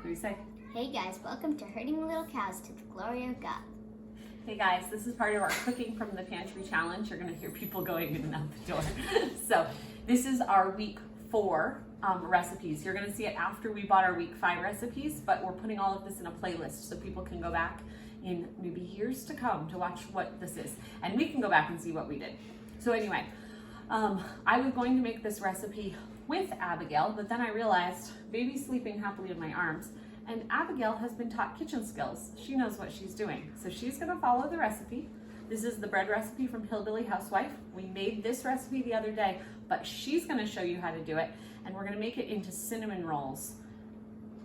do you say? Hey guys, welcome to Herding Little Cows to the Glory of God. Hey guys, this is part of our Cooking from the Pantry challenge. You're going to hear people going in and out the door. So this is our week 4 recipes. You're going to see it after we bought our week 5 recipes, but we're putting all of this in a playlist so people can go back in maybe years to come to watch what this is. And we can go back and see what we did. So anyway, I was going to make this recipe with Abigail, but then I realized baby's sleeping happily in my arms, and Abigail has been taught kitchen skills. She knows what she's doing. So she's gonna follow the recipe. This is the bread recipe from Hillbilly Housewife. We made this recipe the other day, but she's gonna show you how to do it, and we're gonna make it into cinnamon rolls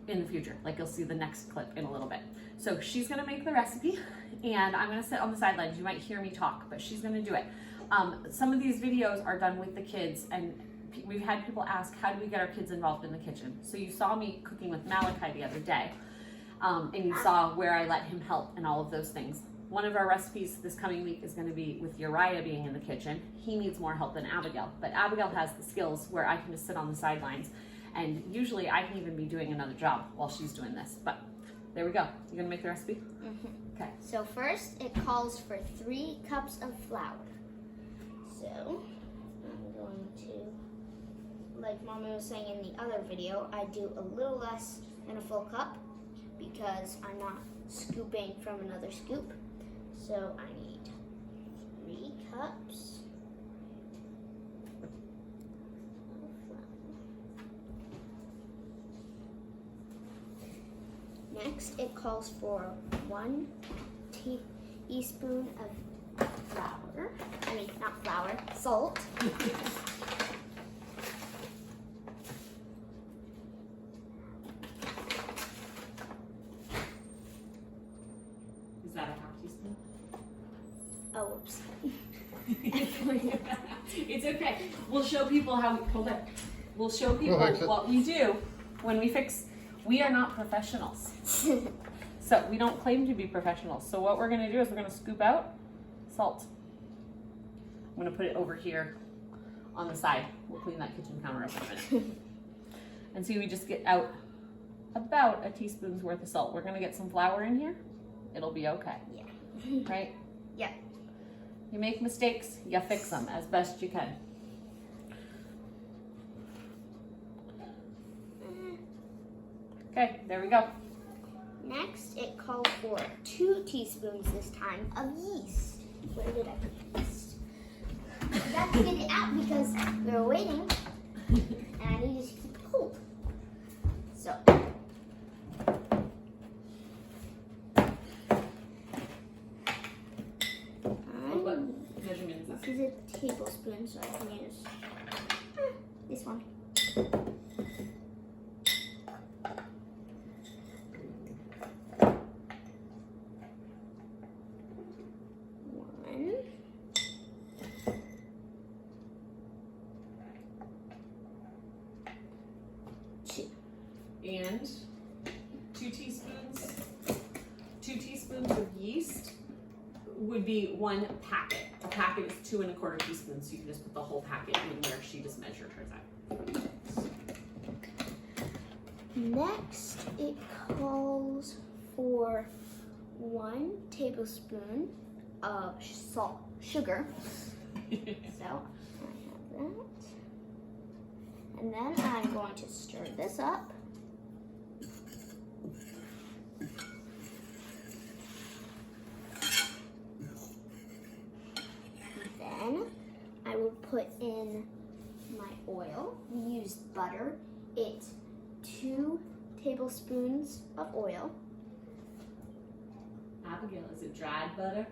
in the future, like you'll see the next clip in a little bit. So she's gonna make the recipe, and I'm gonna sit on the sidelines. You might hear me talk, but she's gonna do it. Some of these videos are done with the kids, and we've had people ask, how do we get our kids involved in the kitchen? So you saw me cooking with Malachi the other day, and you saw where I let him help and all of those things. One of our recipes this coming week is going to be with Uriah being in the kitchen. He needs more help than Abigail, but Abigail has the skills where I can just sit on the sidelines, and usually I can even be doing another job while she's doing this. But there we go. You gonna make the recipe? Mm-hmm. Okay. So first, it calls for 3 cups of flour. So I'm going to, like Mommy was saying in the other video, I do a little less than a full cup because I'm not scooping from another scoop. So I need 3 cups of flour. Next, it calls for 1 teaspoon of flour. I mean, not flour, salt. Is that a half teaspoon? Oh, whoops. It's okay. We'll show people how we hold it. We'll show people what we do when we fix. We are not professionals. So we don't claim to be professionals. So what we're gonna do is we're gonna scoop out salt. I'm gonna put it over here on the side. We'll clean that kitchen counter up in a minute. And see, we just get out about a teaspoon's worth of salt. We're gonna get some flour in here. It'll be okay. Yeah. Right? Yeah. You make mistakes, you fix them as best you can. Okay, there we go. Next, it calls for 2 teaspoons this time of yeast. Where did I put yeast? I got to get it out because we were waiting, and I needed to keep it cold. So. What measurement is this? This is a tablespoon, so I can use this one. And 2 teaspoons. 2 teaspoons of yeast would be 1 packet. A packet is 2 1/4 teaspoons, so you can just put the whole packet in where she just measured hers out. Next, it calls for 1 tablespoon of sugar. So I have that. And then I'm going to stir this up. Then I will put in my oil. We used butter. It's 2 tablespoons of oil. Abigail, is it dried butter?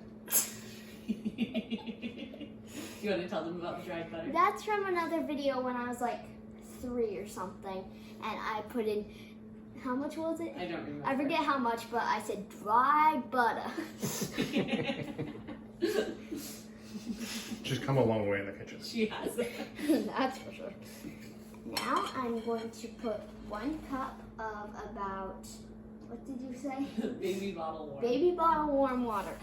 You want to tell them about the dried butter? That's from another video when I was like 3 or something, and I put in, how much was it? I don't remember. I forget how much, but I said dry butter. She's come a long way in the kitchen. She has. That's for sure. Now I'm going to put 1 cup of about, what did you say? Baby bottle warm. Baby bottle warm water.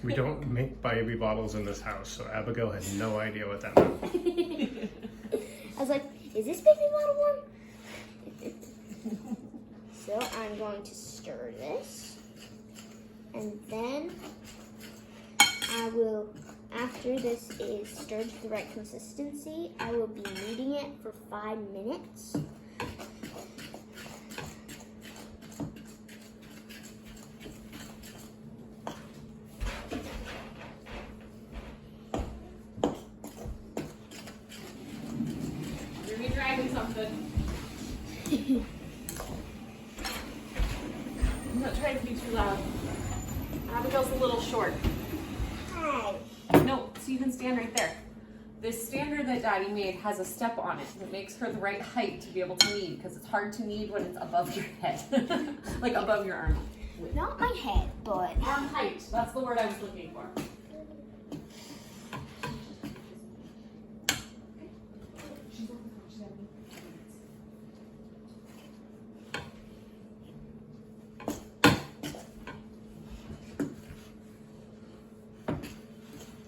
We don't make baby bottles in this house, so Abigail had no idea what that meant. I was like, is this baby bottle warm? So I'm going to stir this. And then I will, after this is stirred to the right consistency, I will be kneading it for 5 minutes. You're dragging something. I'm not trying to be too loud. Abigail's a little short. Hey. No, so you can stand right there. This standard that Daddy made has a step on it that makes her the right height to be able to knead, because it's hard to knead when it's above your head, like above your arm. Not my head, but Arm height, that's the word I was looking for.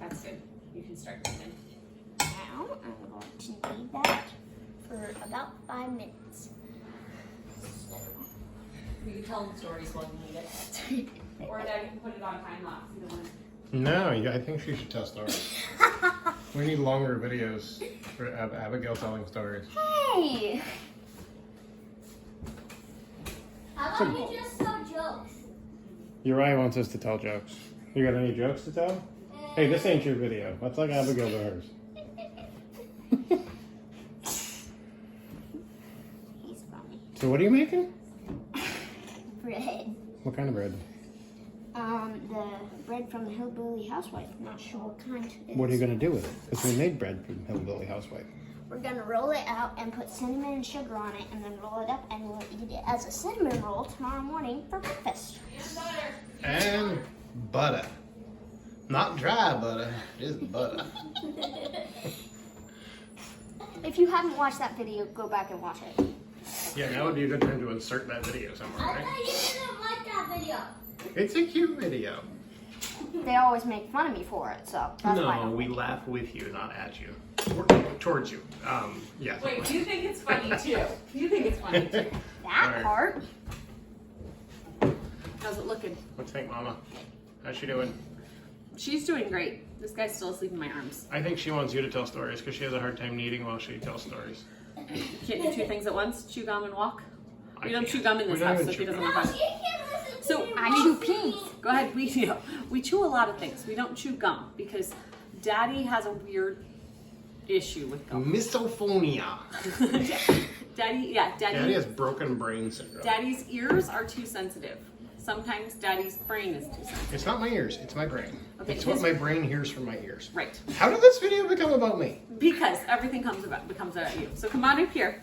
That's good. You can start kneading. now I'm going to knead that for about 5 minutes. So. You can tell them stories while you knead it. Or Daddy can put it on time lapse. Either one. No, I think she should tell stories. We need longer videos for Abigail telling stories. Hey! How about you just tell jokes? Uriah wants us to tell jokes. You got any jokes to tell? Hey, this ain't your video. Let's like Abigail to hers. He's funny. So what are you making? Bread. What kind of bread? The bread from the Hillbilly Housewife. Not sure what kind it is. What are you going to do with it? Because we made bread from Hillbilly Housewife. We're gonna roll it out and put cinnamon and sugar on it, and then roll it up, and we'll eat it as a cinnamon roll tomorrow morning for breakfast. And butter. Not dry butter, just butter. If you haven't watched that video, go back and watch it. Yeah, now would be a good time to insert that video somewhere, I right? thought you didn't like that video. It's a cute video. They always make fun of me for it, so that's why I No, don't we like it. laugh with you, not at you. Or towards you. Yeah. Wait, you think it's funny too? You think it's funny too? That Alright. part. How's it looking? What do you think, Mama? How's she doing? She's doing great. This guy's still asleep in my arms. I think she wants you to tell stories because she has a hard time kneading while she tells stories. Can't do two things at once, chew gum and walk. We don't can't. chew gum in We this don't house, even so she chew doesn't gum. have fun. So I chew peas. Go ahead, we chew a lot of things. We don't chew gum because Daddy has a weird issue with gum. Misophonia. Daddy Daddy has broken brain syndrome. Daddy's ears are too sensitive. Sometimes Daddy's brain is too sensitive. It's not my ears, it's my brain. Okay, It's what my brain hears from my ears. Right. How did this video become about me? Because everything becomes about you. So come on up here.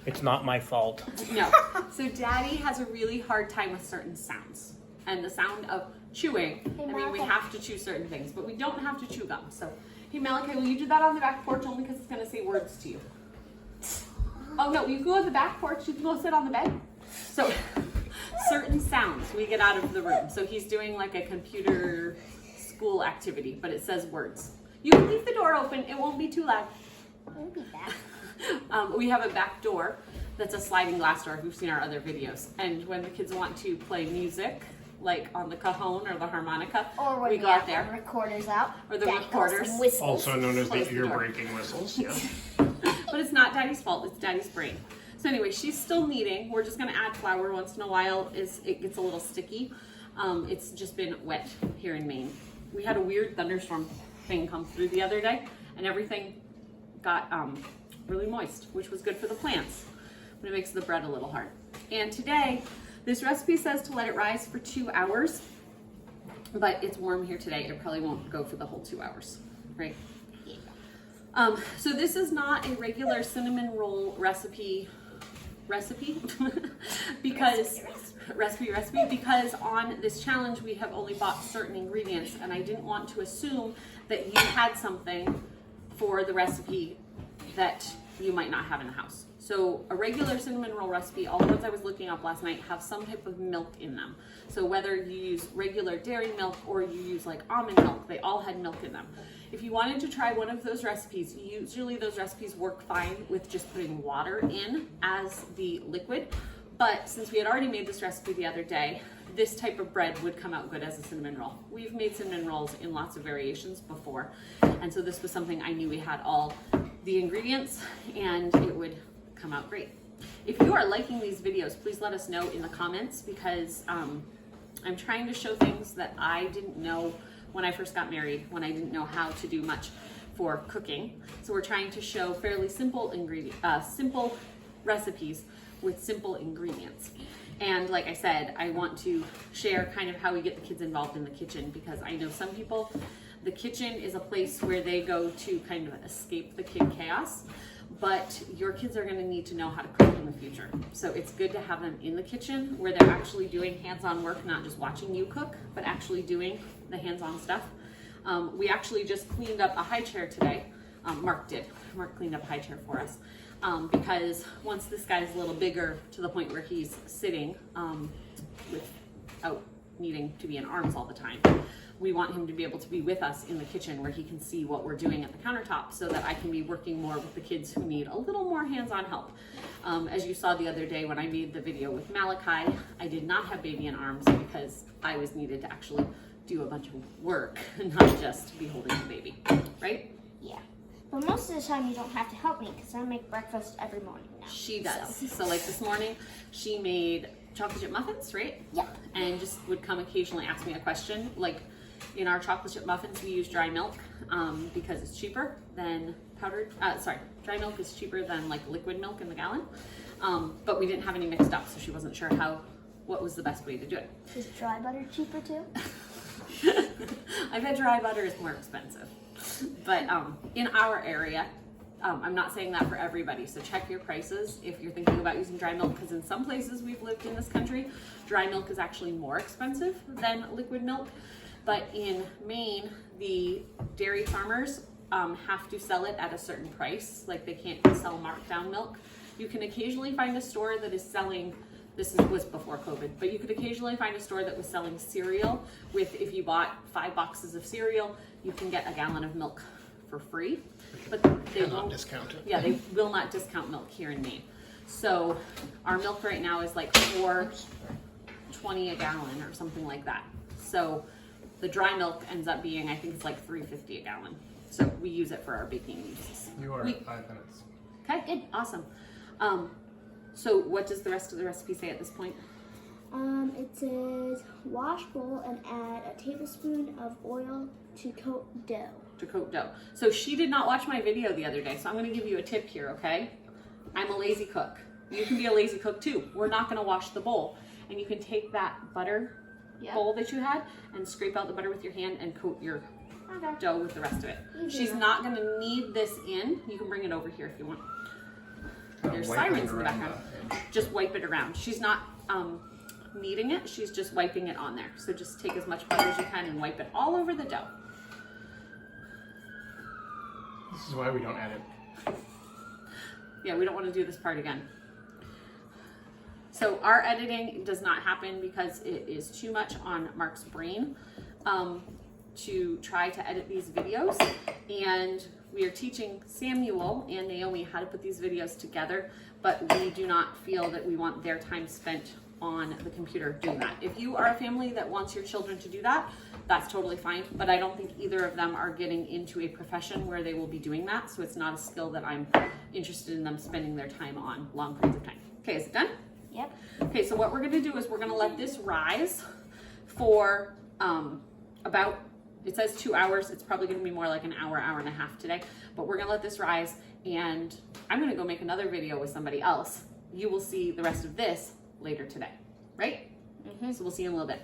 It's not my fault. No. So Daddy has a really hard time with certain sounds. And the sound of chewing, Hey, I mean, we Malachi. have to chew certain things, but we don't have to chew gum. So, hey, Malachi, will you do that on the back porch only because it's going to say words to you? Oh, no, you can go to the back porch. You can go sit on the bed. So, certain sounds we get out of the room. So he's doing like a computer school activity, but it says words. You can leave the door open. It won't be too loud. Won't be bad. We have a back door that's a sliding glass door if you've seen our other videos. And when the kids want to play music, like on the cajon or the harmonica, Or when we go out the there. recorders out. Or the Daddy calls them recorders. whistles. Also known as Close the the door. ear-breaking whistles. Yeah. But it's not Daddy's fault, it's Daddy's brain. So anyway, she's still kneading. We're just gonna add flour once in a while. It gets a little sticky. It's just been wet here in Maine. We had a weird thunderstorm thing come through the other day, and everything got really moist, which was good for the plants, but it makes the bread a little hard. And today, this recipe says to let it rise for 2 hours, but it's warm here today. It probably won't go for the whole 2 hours, right? So this is not a regular cinnamon roll recipe because because on this challenge we have only bought certain ingredients, and I didn't want to assume that you had something for the recipe that you might not have in the house. So a regular cinnamon roll recipe, all the ones I was looking up last night, have some type of milk in them. So whether you use regular dairy milk or you use like almond milk, they all had milk in them. If you wanted to try one of those recipes, usually those recipes work fine with just putting water in as the liquid, But since we had already made this recipe the other day, this type of bread would come out good as a cinnamon roll. We've made cinnamon rolls in lots of variations before, and so this was something I knew we had all the ingredients and it would come out great. If you are liking these videos, please let us know in the comments, because I'm trying to show things that I didn't know when I first got married, when I didn't know how to do much for cooking. So we're trying to show fairly simple simple recipes with simple ingredients. And like I said, I want to share kind of how we get the kids involved in the kitchen, because I know some people, the kitchen is a place where they go to kind of escape the kid chaos, but your kids are going to need to know how to cook in the future. So it's good to have them in the kitchen where they're actually doing hands-on work, not just watching you cook, but actually doing the hands-on stuff. We actually just cleaned up a high chair today. Mark did. Mark cleaned up a high chair for us. Because once this guy's a little bigger to the point where he's sitting without needing to be in arms all the time, we want him to be able to be with us in the kitchen where he can see what we're doing at the countertop, so that I can be working more with the kids who need a little more hands-on help. As you saw the other day when I made the video with Malachi, I did not have baby in arms because I was needed to actually do a bunch of work and not just be holding the baby, right? Yeah. But most of the time you don't have to help me, because I make breakfast every morning now. She does. So like this morning, she made chocolate chip muffins, right? Yep. And just would come occasionally ask me a question. Like in our chocolate chip muffins, we use dry milk because it's cheaper than dry milk is cheaper than like liquid milk in the gallon. But we didn't have any mixed up, so she wasn't sure what was the best way to do it. Is dry butter cheaper too? I bet dry butter is more expensive. But in our area, I'm not saying that for everybody, so check your prices if you're thinking about using dry milk, because in some places we've lived in this country, dry milk is actually more expensive than liquid milk. But in Maine, the dairy farmers have to sell it at a certain price, like they can't sell markdown milk. You can occasionally find a store that is selling, was before COVID, but you could occasionally find a store that was selling cereal with, if you bought 5 boxes of cereal, you can get a gallon of milk for free. But they won't discount it. Yeah, they will not discount milk here in Maine. So our milk right now is like $4.20 a gallon or something like that. So the dry milk ends up being, I think it's like $3.50 a gallon. So we use it for our baking uses. You are at 5 minutes. Okay, good, awesome. So what does the rest of the recipe say at this point? It says wash bowl and add a tablespoon of oil to coat dough. To coat dough. So she did not watch my video the other day, so I'm going to give you a tip here, okay? I'm a lazy cook. You can be a lazy cook too. We're not going to wash the bowl. And you can take that butter bowl that you had and scrape out the butter with your hand and coat your dough with the rest of it. She's not going to knead this in. You can bring it over here if you want. There's sirens in the background. Just wipe it around. She's not kneading it, she's just wiping it on there. So just take as much butter as you can and wipe it all over the dough. This is why we don't edit. Yeah, we don't want to do this part again. So our editing does not happen because it is too much on Mark's brain to try to edit these videos. And we are teaching Samuel and Naomi how to put these videos together, but we do not feel that we want their time spent on the computer doing that. If you are a family that wants your children to do that, that's totally fine, but I don't think either of them are getting into a profession where they will be doing that, so it's not a skill that I'm interested in them spending their time on long periods of time. Okay, is it done? Yep. Okay, so what we're gonna do is we're gonna let this rise for about, it says 2 hours. It's probably gonna be more like an hour, hour and a half today, but we're gonna let this rise, and I'm gonna go make another video with somebody else. You will see the rest of this later today, right? So we'll see you in a little bit.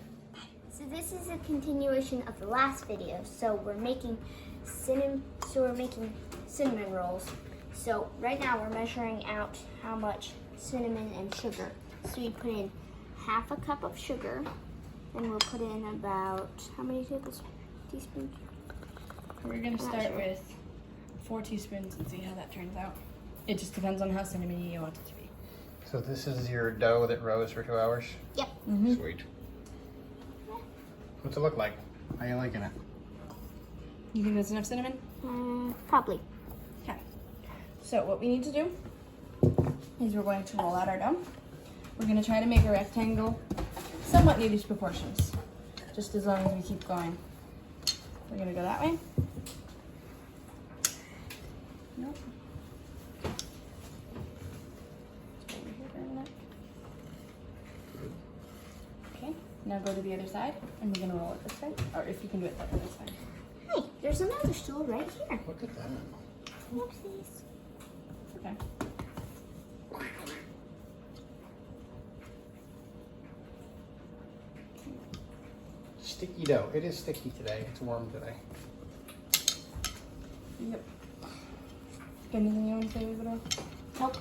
So this is a continuation of the last video. So we're making cinnamon rolls. So right now we're measuring out how much cinnamon and sugar. So we put in half a cup of sugar, and we'll put in about, how many teaspoons? We're gonna start with 4 teaspoons and see how that turns out. It just depends on how cinnamony you want it to be. So this is your dough that rose for 2 hours? Yep. Sweet. What's it look like? How you liking it? You think that's enough cinnamon? Probably. Okay. So what we need to do is we're going to roll out our dough. We're gonna try to make a rectangle somewhat near these proportions. Just as long as we keep going. We're gonna go that way. Nope. Over here for a minute. Okay, now go to the other side, and we're gonna roll it this way. Or if you can do it that way, that's fine. Hey, there's another stool right here. Look at that. Oopsies. Okay. Sticky dough. It is sticky today. It's warm today. Yep. Got anything you want to say, Isabel? Nope.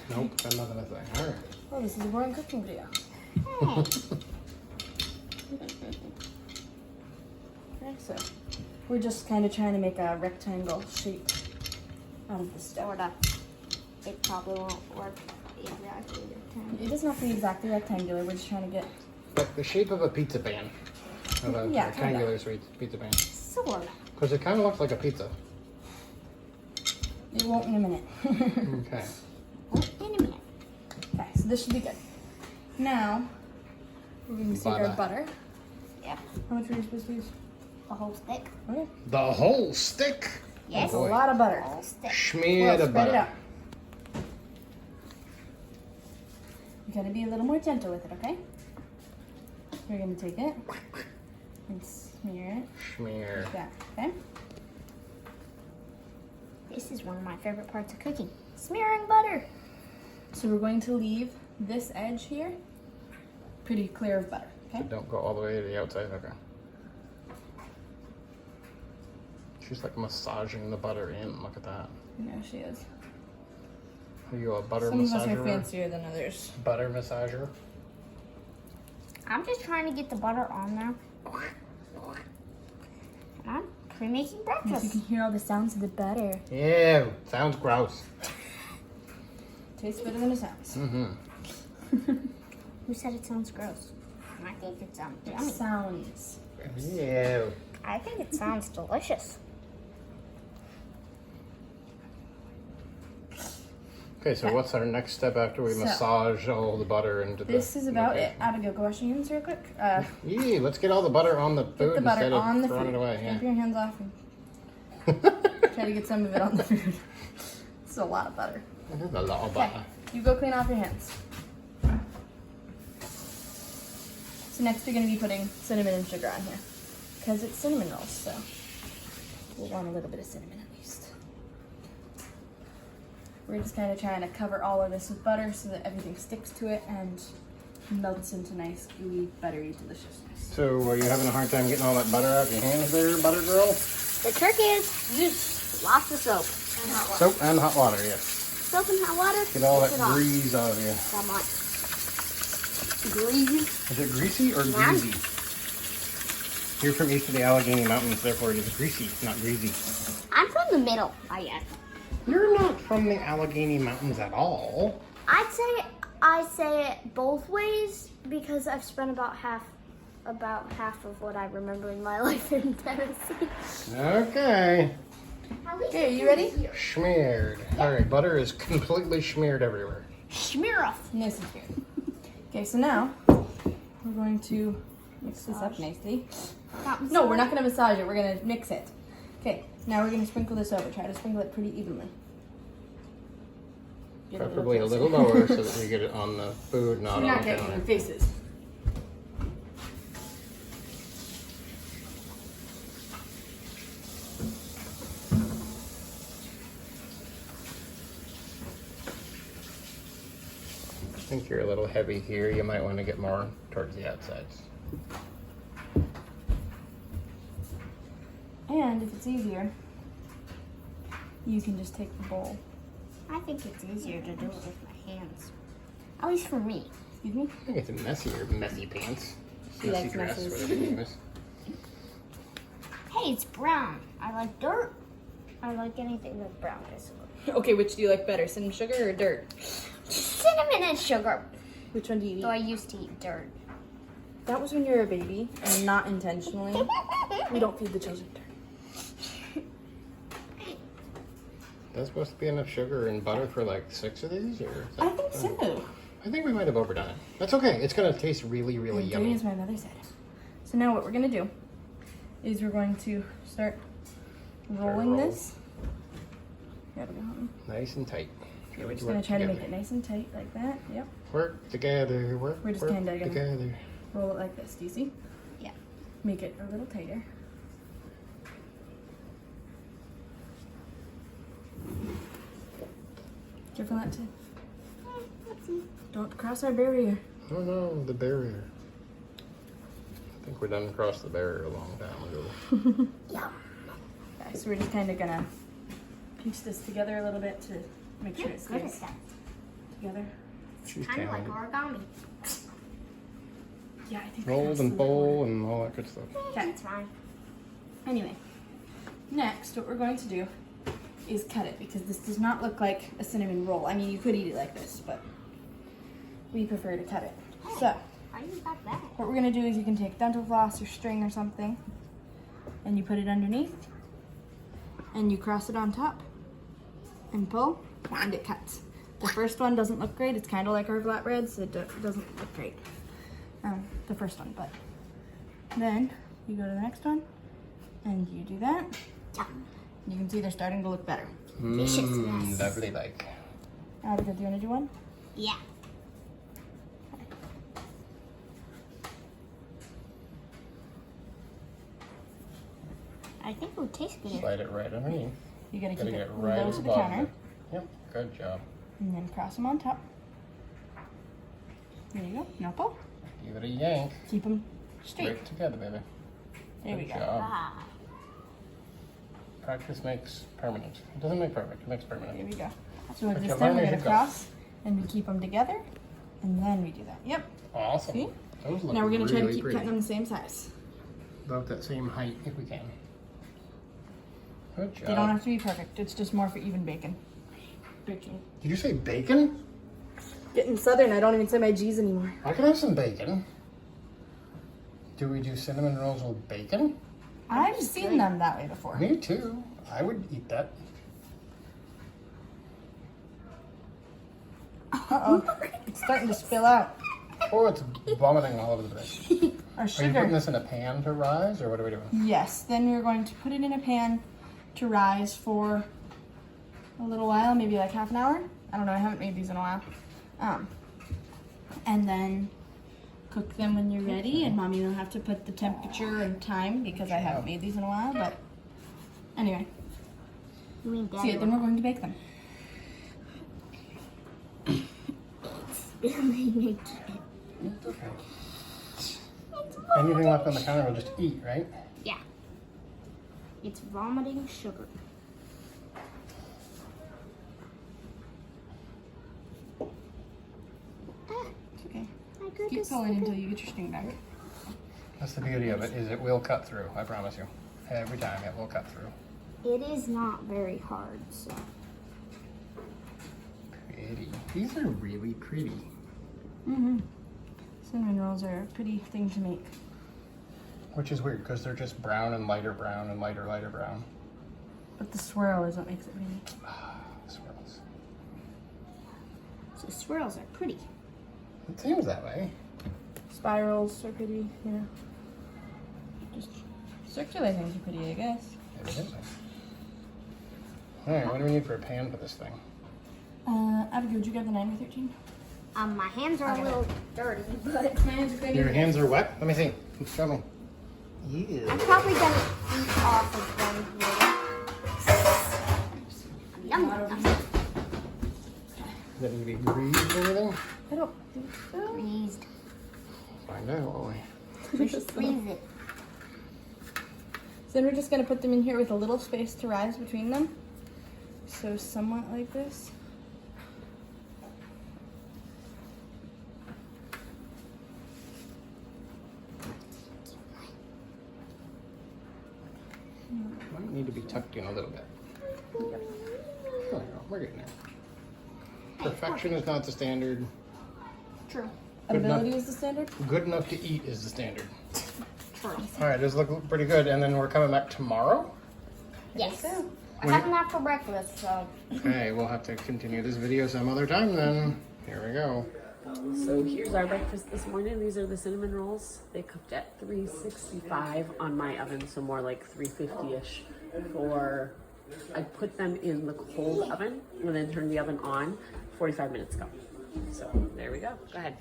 Nope, got nothing to say. All right. Oh, this is a boring cooking video. Hey. Okay, so we're just kind of trying to make a rectangle shape out of this dough. Sorta. It probably won't work exactly the time. It doesn't have to be exactly rectangular. We're just trying to get. Like the shape of a pizza pan. Of a Yeah, rectangular sweet pizza pan. Sorta. Because it kind of looks like a pizza. It won't in a minute. Okay. In a minute. Okay, so this should be good. Now we're going to take our butter. Yep. How much are you supposed to use? A whole stick. Okay. The whole stick. Yes. That's a boy. lot of butter. A whole stick. Schmear Well, the spread it butter. out. You gotta be a little more gentle with it, okay? We're gonna take it and smear it Schmear. like that, okay? This is one of my favorite parts of cooking. Smearing butter. So we're going to leave this edge here pretty clear of butter, okay? Don't go all the way to the outside. Okay. She's like massaging the butter in. Look at that. I know she is. Are you a butter Some of us are massager? fancier than others. Butter massager. I'm just trying to get the butter on there. And I'm pre-making Yes, you breakfast. can hear all the sounds of the butter. Ew. Sounds gross. Tastes better than it sounds. Mm-hmm. Who said it sounds gross? I think it sounds It yummy. sounds. Ew. I think it sounds delicious. Okay, so what's our next step after we So, massage all the butter into the... This is about it. location? Abigail, go wash your hands real quick. Yee, let's get all the butter on the Get food the butter instead on the of throwing food. it away. Wipe Yeah. your hands off and try to get some of it on the food. It's a lot of butter. This is a lot of Okay, butter. you go clean off your hands. So next we're going to be putting cinnamon and sugar on here. Because it's cinnamon rolls, so we'll want a little bit of cinnamon at least. We're just kind of trying to cover all of this with butter so that everything sticks to it and melts into nice, gooey, buttery deliciousness. So are you having a hard time getting all that butter out your hands there, butter girl? The trick is lots of soap and hot water. Soap and hot water, yes. Soap and hot water. Get all gets that it off. grease out of you. Come on. Greasy. Is it greasy or Yeah. greasy? You're from east of the Allegheny Mountains, therefore it is greasy, not greasy. I'm from the middle, I guess. You're not from the Allegheny Mountains at all. I say it both ways because I've spent about half of what I remember in my life in Tennessee. Okay. Okay, are you ready? Smeared. Alright, butter is completely smeared everywhere. Smear off. Nice and clear. Okay, so now we're going to mix this up nicely. No, we're not going to massage it. We're going to mix it. Okay, now we're going to sprinkle this over. Try to sprinkle it pretty evenly. Get Preferably a closer. little lower so that we get it on the food, not So on we're the not getting counter. in faces. I think you're a little heavy here. You might want to get more towards the outsides. And if it's easier, you can just take the bowl. I think it's easier to do it with my hands. At least for me. Excuse me? I think it's messier, messy pants. He Messy likes dress, messes. whatever your name is. Hey, it's brown. I like dirt. I like anything that's brown, basically. Okay, which do you like better, cinnamon sugar or dirt? Cinnamon and sugar. Which one do you eat? Though I used to eat dirt. That was when you were a baby, and not intentionally. We don't feed the children dirt. That's supposed to be enough sugar and butter for like 6 of these, or? Is I that- think so. I think we might have overdone it. That's okay. It's gonna taste really, really Doing yummy. as my mother said. So now what we're gonna do is we're going to start rolling roll. this. Gotta go home. Nice and tight. Yeah, we're just gonna try to make it nice and tight like that. Yep. Work together. Work. We're just work kinda gonna- together. Roll it like this. Do you see? Yeah. Make it a little tighter. Careful not to. Don't cross our barrier. Oh no, the barrier. I think we're done across the barrier a long time ago. Yeah. Okay, so we're just kind of gonna piece this together a little bit to make sure it Good at stays that. together. She's Kind of like talented. origami. Yeah, I think. Roll and bowl and all that good stuff. Okay. That's fine. Anyway, next what we're going to do is cut it because this does not look like a cinnamon roll. I mean, you could eat it like this, but we prefer to cut it. So Why you got that? what we're gonna do is you can take dental floss or string or something, and you put it underneath, and you cross it on top, and pull, and it cuts. The first one doesn't look great. It's kind of like our flatbreads. It doesn't look great. The first one, but then you go to the next one, and you do that. Yeah. You can see they're starting to look better. Mmm, lovely like. Abigail, do you want to do one? Yeah. I think it would taste good. Slide it right underneath. You gotta Gotta keep get it right low at to the the bottom. counter, Yep, good job. and then cross them on top. There you go. Now pull. Give it a yank. Keep them straight. Right together, baby. There we Good go. job. Ah. Practice makes permanent. It doesn't make perfect, it makes permanent. There we go. So with But this you time, learn we're as gonna you go. cross, and we keep them together, and then we do that. Yep. Awesome. See? Those look Now we're gonna try to really keep pretty. cutting them the same size. About that same height if we can. Good job. They don't have to be perfect. It's just more for even bacon. Baking. Did you say bacon? Getting southern. I don't even say my G's anymore. I can have some bacon. Do we do cinnamon rolls with bacon? I've seen them that way before. Me too. I would eat that. Uh-oh. It's starting to spill out. Oh, it's vomiting all over the place. Our Are you sugar. putting this in a pan to rise, or what are we doing? Yes, then we're going to put it in a pan to rise for a little while, maybe like half an hour. I don't know, I haven't made these in a while. And then cook them when you're ready, and Mommy will have to put the temperature and time because I haven't made these in a while, but anyway. You mean See it, then we're going to bake them. spilling It's okay. Anything left on the counter we'll just eat, right? Yeah. It's vomiting sugar. It's okay. My goodness. Keep pulling until you get your string back. That's the beauty of it, is it will cut through, I promise you. Every time it will cut through. It is not very hard, so. Pretty. These are really pretty. Mm-hmm. Cinnamon rolls are a pretty thing to make. Which is weird, because they're just brown and lighter brown and lighter brown. But the swirl is what makes it pretty. Swirls. So swirls are pretty. It seems that way. Spirals are pretty, you know. Just circular things are pretty, I guess. Evidently. Alright, what do we need for a pan for this thing? Abigail, would you grab the 9 by 13? My hands are Okay. a little dirty, but My hands are pretty. Your hands are wet? Let me see. Show me. I'm Ew. probably gonna eat off of them later. Yum, yum. Does that need to be greased or anything? I don't think so. Freezed. Find out, won't we? Just freeze it. So then we're just going to put them in here with a little space to rise between them. So somewhat like this. Might need to be tucked in a little bit. There we go. We're getting there. Perfection is not the standard. True. Good Ability enough. is the standard. Good enough to eat is the standard. True. Alright, this looks pretty good. And then we're coming back tomorrow? Yes. so. I have them for breakfast, so. Okay, we'll have to continue this video some other time then. Here we go. So here's our breakfast this morning. These are the cinnamon rolls. They cooked at 365 on my oven, so more like 350-ish I put them in the cold oven and then turned the oven on 45 minutes ago. So there we go. Go ahead.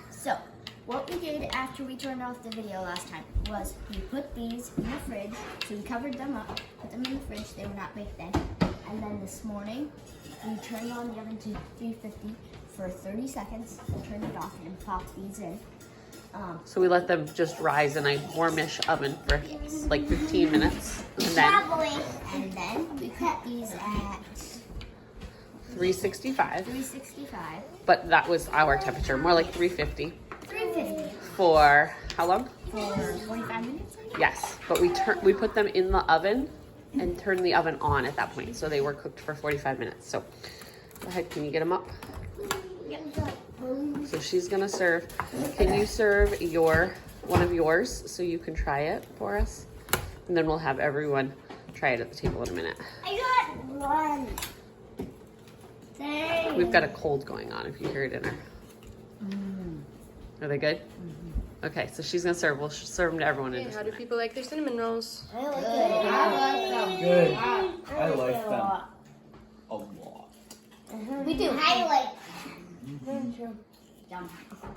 So, what we did after we turned off the video last time was we put these in the fridge. So we covered them up, put them in the fridge. They were not baked then. And then this morning, we turned on the oven to 350 for 30 seconds, turned it off, and popped these in. So we let them just rise in a warmish oven for like 15 minutes. And then we cut these at 365. 365. But that was our temperature, more like 350. 350 For how long? for 45 minutes. Yes, but we put them in the oven and turned the oven on at that point. So they were cooked for 45 minutes. So go ahead, can you get them up? So she's gonna serve. Can you serve one of yours so you can try it for us? And then we'll have everyone try it at the table in a minute. I got one. Dang. We've got a cold going on if you hear dinner. Are they good? Okay, so she's gonna serve. We'll serve them to everyone. In Hey, just how a do minute. people like their cinnamon rolls? I like it. Good. I like them a lot. We do. I like.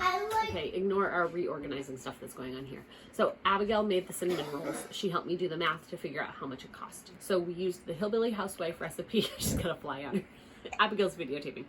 I like. Okay, ignore our reorganizing stuff that's going on here. So Abigail made the cinnamon rolls. She helped me do the math to figure out how much it cost. So we used the Hillbilly Housewife recipe. She's got a fly on her. Abigail's videotaping.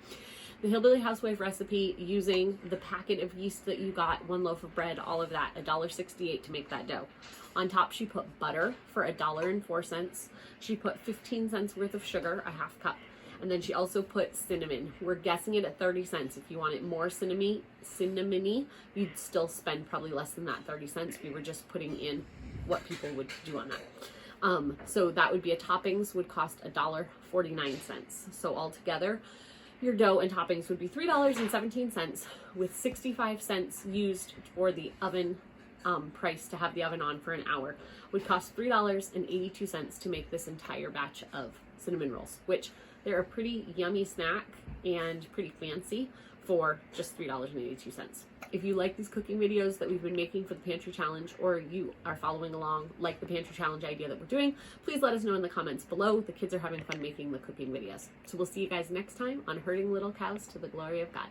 The Hillbilly Housewife recipe using the packet of yeast that you got, 1 loaf of bread, all of that, $1.68 to make that dough. On top, she put butter for $1.04. She put 15 cents worth of sugar, a half cup. And then she also put cinnamon. We're guessing it at 30 cents. If you want it more cinnamony, you'd still spend probably less than that, 30 cents. We were just putting in what people would do on that. So that would be toppings would cost $1.49. So altogether, your dough and toppings would be $3.17 with 65 cents used for the oven price to have the oven on for an hour. Would cost $3.82 to make this entire batch of cinnamon rolls, which they're a pretty yummy snack and pretty fancy for just $3.82. If you like these cooking videos that we've been making for the Pantry Challenge, or you are following along like the Pantry Challenge idea that we're doing, please let us know in the comments below. The kids are having fun making the cooking videos. So we'll see you guys next time on Herding Little Cows to the Glory of God.